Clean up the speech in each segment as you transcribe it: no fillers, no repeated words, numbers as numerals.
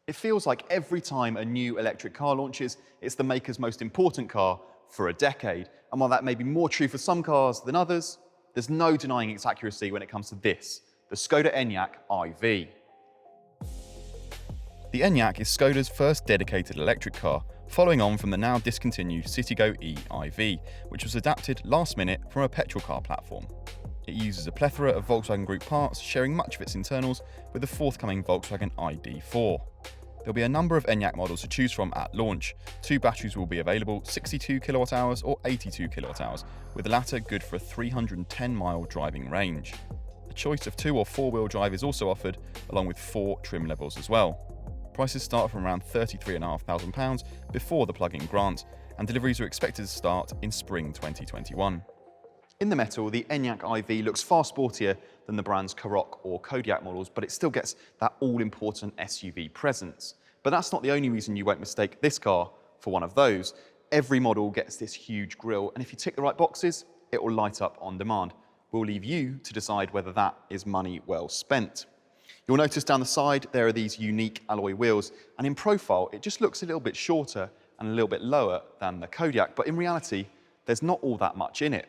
It feels like every time a new electric car launches, it's the maker's most important car for a decade. And while that may be more true for some cars than others, there's no denying its accuracy when it comes to this, the Skoda Enyaq iV. The Enyaq is Skoda's first dedicated electric car, following on from the now discontinued Citigo-e iV, which was adapted last minute from a petrol car platform. It uses a plethora of Volkswagen Group parts, sharing much of its internals with the forthcoming Volkswagen ID.4. There'll be a number of Enyaq models to choose from at launch. 2 batteries will be available, 62 kWh or 82 kWh, with the latter good for a 310-mile driving range. A choice of 2 or 4-wheel drive is also offered, along with 4 trim levels as well. Prices start from around £33,500 before the plug-in grant, and deliveries are expected to start in spring 2021. In the metal, the Enyaq iV looks far sportier than the brand's Karoq or Kodiaq models, but it still gets that all-important SUV presence. But that's not the only reason you won't mistake this car for one of those. Every model gets this huge grille, and if you tick the right boxes, it will light up on demand. We'll leave you to decide whether that is money well spent. You'll notice down the side there are these unique alloy wheels, and in profile it just looks a little bit shorter and a little bit lower than the Kodiaq, but in reality there's not all that much in it.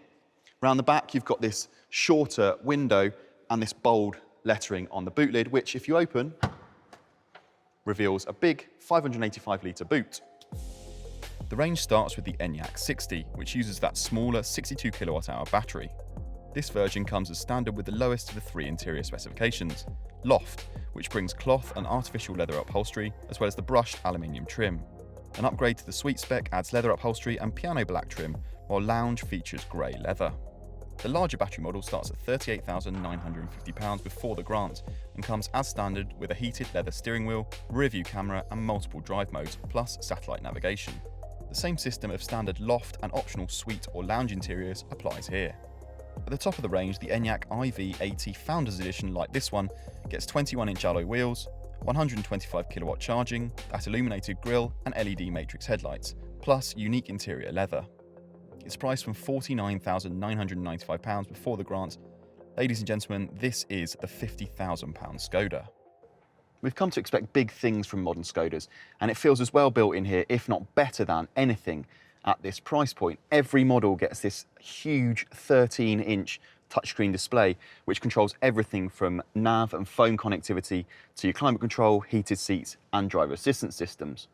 Around the back you've got this shorter window and this bold lettering on the boot lid, which if you open reveals a big 585-litre boot. The range starts with the Enyaq 60, which uses that smaller 62 kWh battery. This version comes as standard with the lowest of the 3 interior specifications: Loft, which brings cloth and artificial leather upholstery, as well as the brushed aluminium trim. An upgrade to the Suite spec adds leather upholstery and piano black trim, while Lounge features grey leather. The larger battery model starts at £38,950 before the grant and comes as standard with a heated leather steering wheel, rear-view camera and multiple drive modes, plus satellite navigation. The same system of standard Loft and optional Suite or Lounge interiors applies here. At the top of the range, the Enyaq iV80 Founders Edition, like this one, gets 21-inch alloy wheels, 125 kW charging, that illuminated grille and LED matrix headlights, plus unique interior leather. It's priced from £49,995 before the grant. Ladies and gentlemen, this is the £50,000 Skoda. We've come to expect big things from modern Skodas, and it feels as well built in here, if not better than anything at this price point. Every model gets this huge 13-inch touchscreen display, which controls everything from nav and phone connectivity to your climate control, heated seats and driver assistance systems.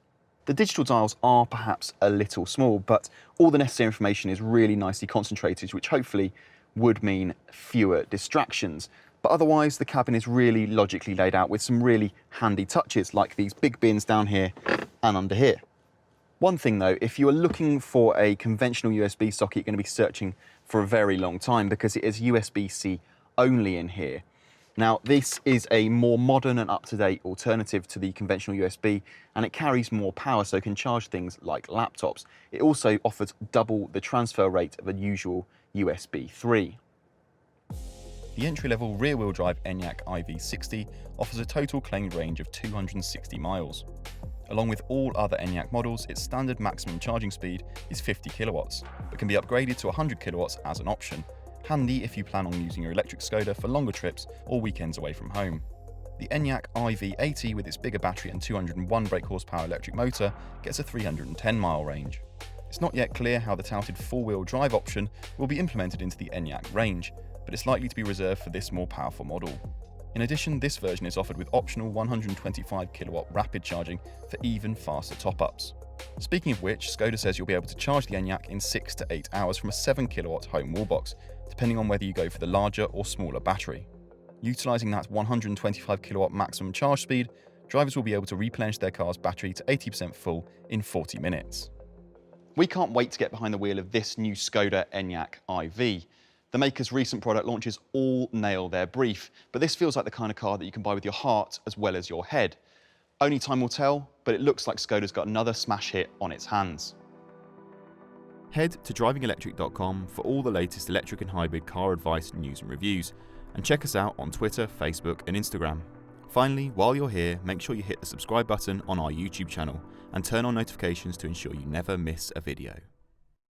The digital dials are perhaps a little small, but all the necessary information is really nicely concentrated, which hopefully would mean fewer distractions. But otherwise, the cabin is really logically laid out with some really handy touches, like these big bins down here and under here. One thing though, if you are looking for a conventional USB socket, you're going to be searching for a very long time because it is USB-C only in here. Now, this is a more modern and up-to-date alternative to the conventional USB, and it carries more power, so it can charge things like laptops. It also offers double the transfer rate of a usual USB 3. The entry-level rear-wheel drive Enyaq iV60 offers a total claimed range of 260 miles. Along with all other Enyaq models, its standard maximum charging speed is 50 kilowatts, but can be upgraded to 100 kilowatts as an option. Handy if you plan on using your electric Skoda for longer trips or weekends away from home. The Enyaq iV80 with its bigger battery and 201 brake horsepower electric motor gets a 310-mile range. It's not yet clear how the touted 4-wheel drive option will be implemented into the Enyaq range, but it's likely to be reserved for this more powerful model. In addition, this version is offered with optional 125 kilowatt rapid charging for even faster top-ups. Speaking of which, Skoda says you'll be able to charge the Enyaq in 6 to 8 hours from a 7 kilowatt home wall box, depending on whether you go for the larger or smaller battery. Utilising that 125 kilowatt maximum charge speed, drivers will be able to replenish their car's battery to 80% full in 40 minutes. We can't wait to get behind the wheel of this new Skoda Enyaq iV. The maker's recent product launches all nail their brief, but this feels like the kind of car that you can buy with your heart as well as your head. Only time will tell, but it looks like Skoda's got another smash hit on its hands. Head to DrivingElectric.com for all the latest electric and hybrid car advice, news and reviews, and check us out on Twitter, Facebook and Instagram. Finally, while you're here, make sure you hit the subscribe button on our YouTube channel and turn on notifications to ensure you never miss a video.